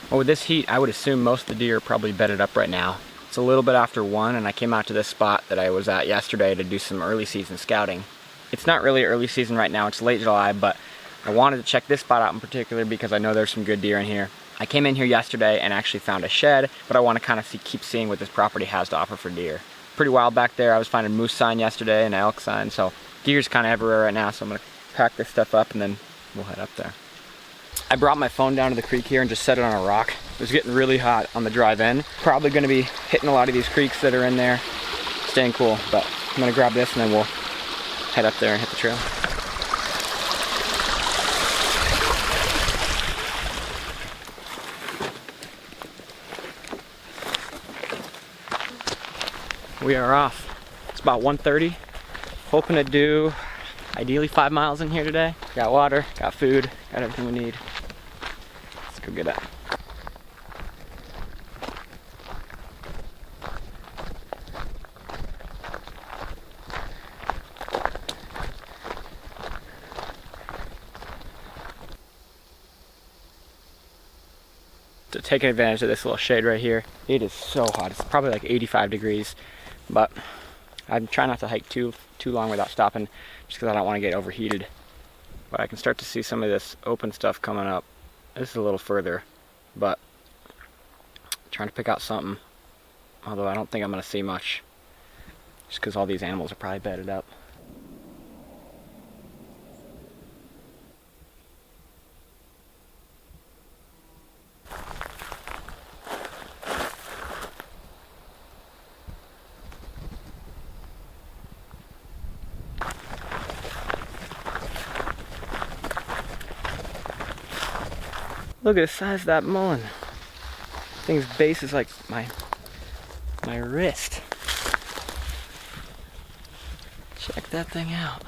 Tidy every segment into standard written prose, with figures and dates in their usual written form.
Well, with this heat, I would assume most of the deer are probably bedded up right now. It's a little bit after 1, and I came out to this spot that I was at yesterday to do some early season scouting. It's not really early season right now, it's late July, but I wanted to check this spot out in particular because I know there's some good deer in here. I came in here yesterday and actually found a shed, but I want to kind of keep seeing what this property has to offer for deer. Pretty wild back there. I was finding moose sign yesterday and elk sign, so deer's kind of everywhere right now, so I'm going to pack this stuff up and then we'll head up there. I brought my phone down to the creek here and just set it on a rock. It was getting really hot on the drive in. Probably going to be hitting a lot of these creeks that are in there, staying cool, but I'm going to grab this and then we'll head up there and hit the trail. We are off. It's about 1:30. Hoping to do ideally 5 miles in here today. Got water, got food, got everything we need. Let's go get it. So taking advantage of this little shade right here. It is so hot. It's probably like 85 degrees, but I'm trying not to hike too long without stopping, just because I don't want to get overheated. But I can start to see some of this open stuff coming up. This is a little further, but I'm trying to pick out something. Although I don't think I'm going to see much, just because all these animals are probably bedded up. Look at the size of that mullen. Thing's base is like my wrist. Check that thing out.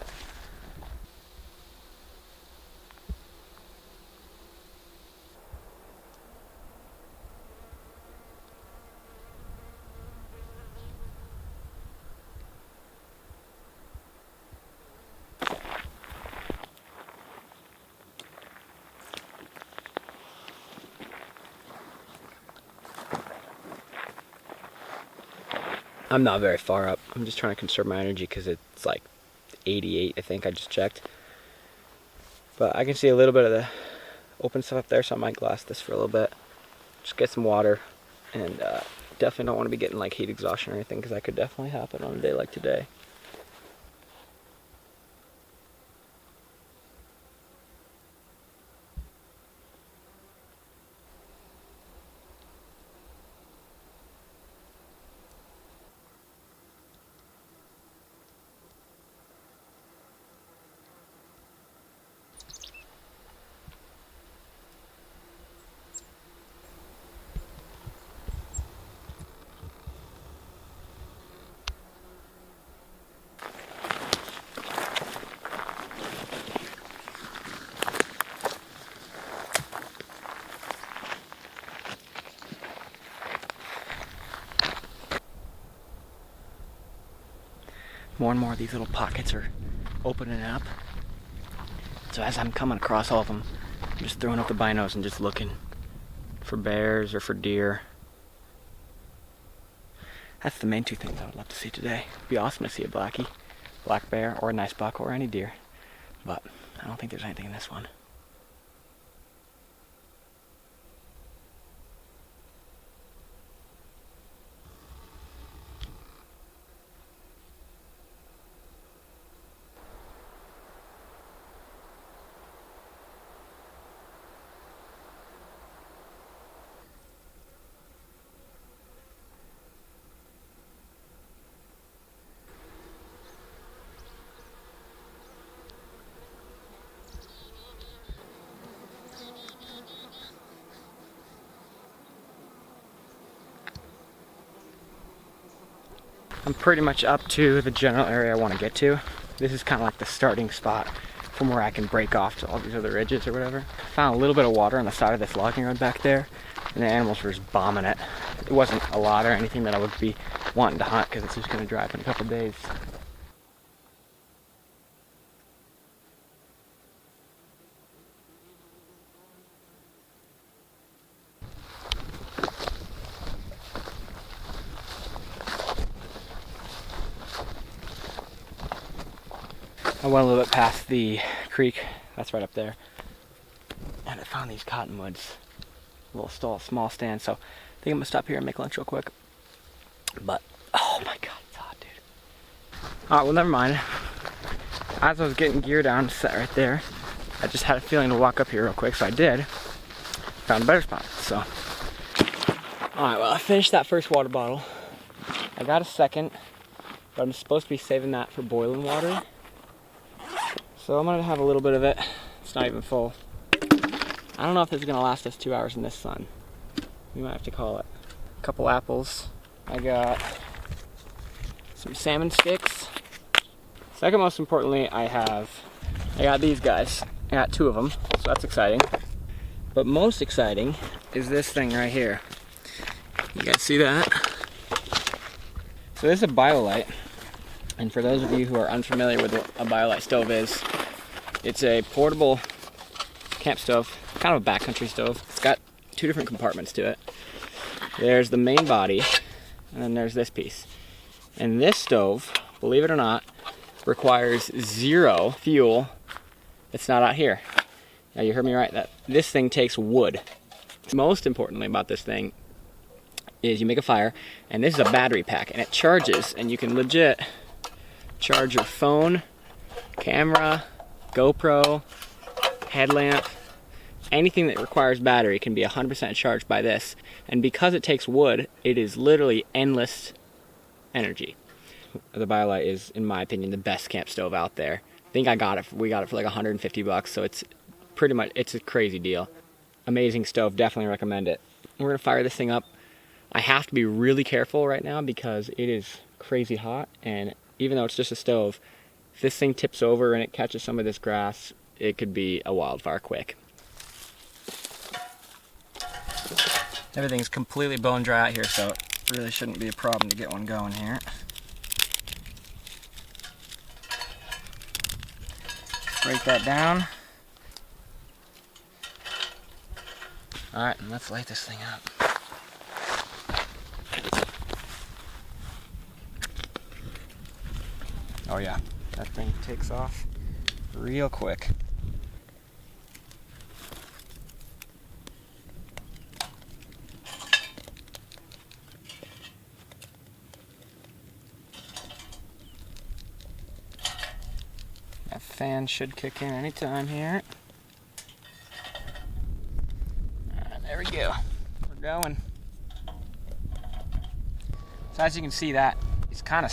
I'm not very far up. I'm just trying to conserve my energy because it's like 88, I think I just checked. But I can see a little bit of the open stuff up there, so I might glass this for a little bit. Just get some water, and definitely don't want to be getting like heat exhaustion or anything, because that could definitely happen on a day like today. More and more of these little pockets are opening up. So as I'm coming across all of them, I'm just throwing up the binos and just looking for bears or for deer. That's the main two things I would love to see today. It'd be awesome to see a black bear, or a nice buck, or any deer. But I don't think there's anything in this one. I'm pretty much up to the general area I want to get to. This is kind of like the starting spot from where I can break off to all these other ridges or whatever. Found a little bit of water on the side of this logging road back there, and the animals were just bombing it. It wasn't a lot or anything that I would be wanting to hunt because it's just going to dry up in a couple days. I went a little bit past the creek, that's right up there, and I found these cottonwoods, a little small stand, so I think I'm gonna stop here and make lunch real quick. But, oh my god, it's hot, dude. Alright, well never mind. As I was getting gear down, set right there, I just had a feeling to walk up here real quick, so I did. Found a better spot, so. Alright, well I finished that first water bottle. I got a second, but I'm supposed to be saving that for boiling water. So I'm gonna have a little bit of it. It's not even full. I don't know if this is gonna last us 2 hours in this sun. We might have to call it. A couple apples. I got some salmon sticks. Second most importantly, I got these guys. I got 2 of them, so that's exciting. But most exciting is this thing right here. You guys see that? So this is a Biolight. And for those of you who are unfamiliar with what a Biolight stove is, it's a portable camp stove, kind of a backcountry stove. It's got 2 different compartments to it. There's the main body, and then there's this piece. And this stove, believe it or not, requires 0 fuel that's not out here. Now you heard me right, that this thing takes wood. Most importantly about this thing is you make a fire, and this is a battery pack, and it charges, and you can legit charge your phone, camera, GoPro, headlamp, anything that requires battery can be 100% charged by this. And because it takes wood, it is literally endless energy. The Biolight is, in my opinion, the best camp stove out there. I think we got it for like 150 bucks, so it's pretty much, it's a crazy deal. Amazing stove, definitely recommend it. We're gonna fire this thing up. I have to be really careful right now because it is crazy hot, and even though it's just a stove, if this thing tips over and it catches some of this grass, it could be a wildfire quick. Everything's completely bone dry out here, so it really shouldn't be a problem to get one going here. Break that down. Alright, and let's light this thing up. Oh yeah, that thing takes off real quick. That fan should kick in anytime here. Alright, there we go. We're going. So as you can see, that it's kind of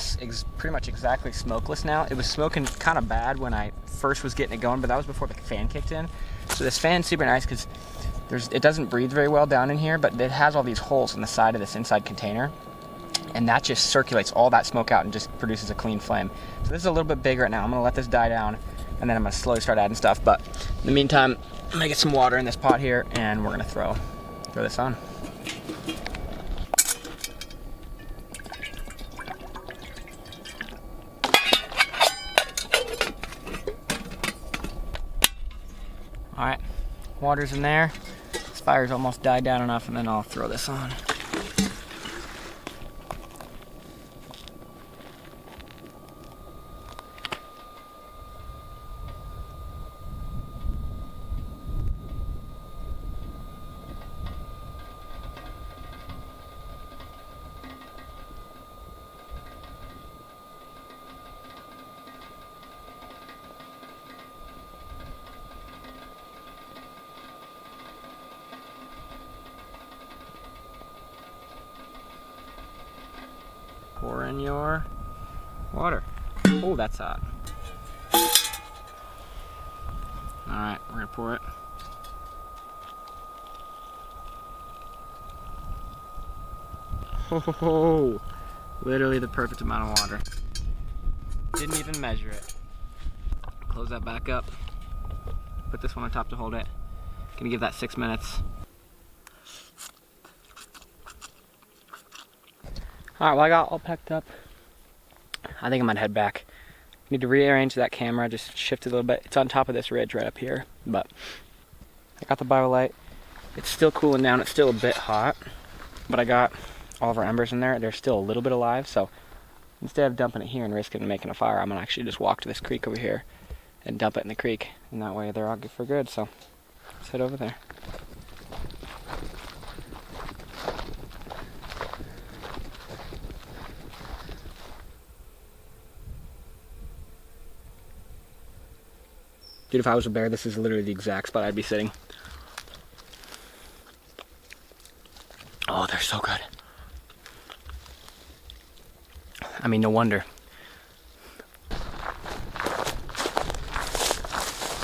pretty much exactly smokeless now. It was smoking kind of bad when I first was getting it going, but that was before the fan kicked in. So this fan's super nice because it doesn't breathe very well down in here, but it has all these holes in the side of this inside container, and that just circulates all that smoke out and just produces a clean flame. So this is a little bit big right now. I'm gonna let this die down, and then I'm gonna slowly start adding stuff. But in the meantime, I'm gonna get some water in this pot here, and we're gonna throw this on. Alright, water's in there. This fire's almost died down enough, and then I'll throw this on. Pour in your water. Oh, that's hot. Alright, we're gonna pour it. Oh, literally the perfect amount of water. Didn't even measure it. Close that back up. Put this one on top to hold it. Gonna give that 6 minutes. Alright, well I got all packed up. I think I'm gonna head back. Need to rearrange that camera, just shift it a little bit. It's on top of this ridge right up here, but I got the Biolight. It's still cooling down, it's still a bit hot, but I got all of our embers in there. They're still a little bit alive, so instead of dumping it here and risking making a fire, I'm gonna actually just walk to this creek over here and dump it in the creek. And that way they're all good for good, so let's head over there. Dude, if I was a bear, this is literally the exact spot I'd be sitting. Oh, they're so good. I mean, no wonder.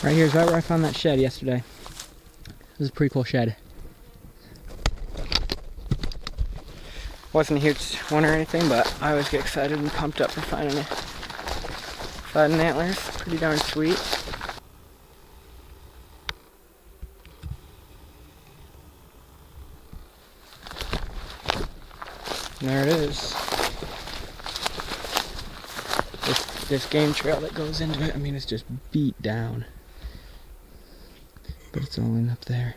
Right here is right where I found that shed yesterday. This is a pretty cool shed. Wasn't a huge one or anything, but I always get excited and pumped up for finding antlers. Pretty darn sweet. And there it is. This game trail that goes into it, I mean, it's just beat down. But it's all in up there.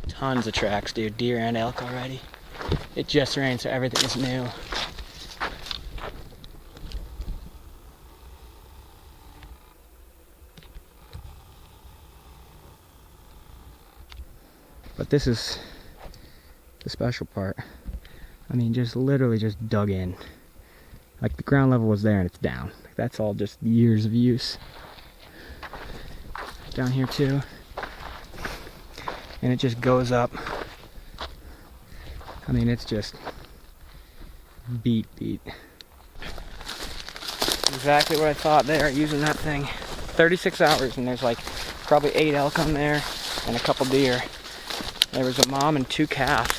Tons of tracks, dude. Deer and elk already. It just rained, so everything is new. But this is the special part. I mean, just literally just dug in. Like the ground level was there and it's down. That's all just years of use. Down here too. And it just goes up. I mean, it's just beat. Exactly what I thought. They are using that thing. 36 hours and there's like probably 8 elk on there and a couple deer. There was a mom and 2 calves.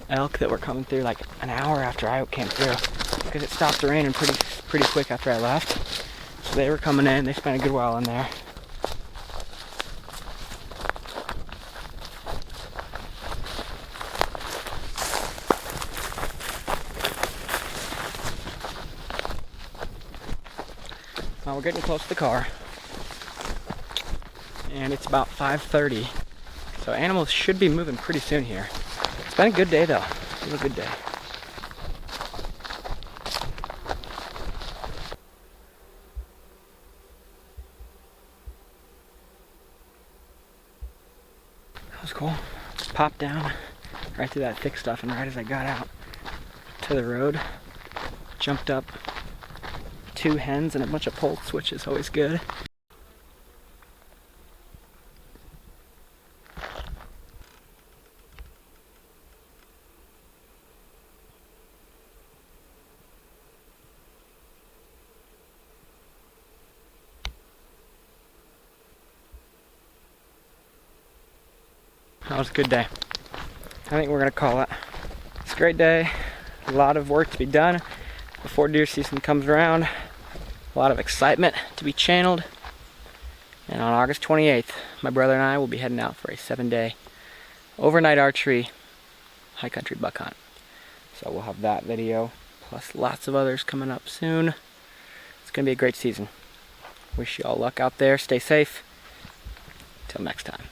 Elk that were coming through like an hour after I came through because it stopped raining pretty quick after I left. So they were coming in. They spent a good while in there. Now we're getting close to the car and it's about 5:30, so animals should be moving pretty soon here. It's been a good day though. It was a good day. That was cool. Just popped down right through that thick stuff, and right as I got out to the road, jumped up 2 hens and a bunch of poults, which is always good. That was a good day. I think we're gonna call it. It's a great day. A lot of work to be done before deer season comes around. A lot of excitement to be channeled. And on August 28th, my brother and I will be heading out for a 7-day overnight archery high country buck hunt. So we'll have that video, plus lots of others coming up soon. It's gonna be a great season. Wish you all luck out there. Stay safe. Till next time.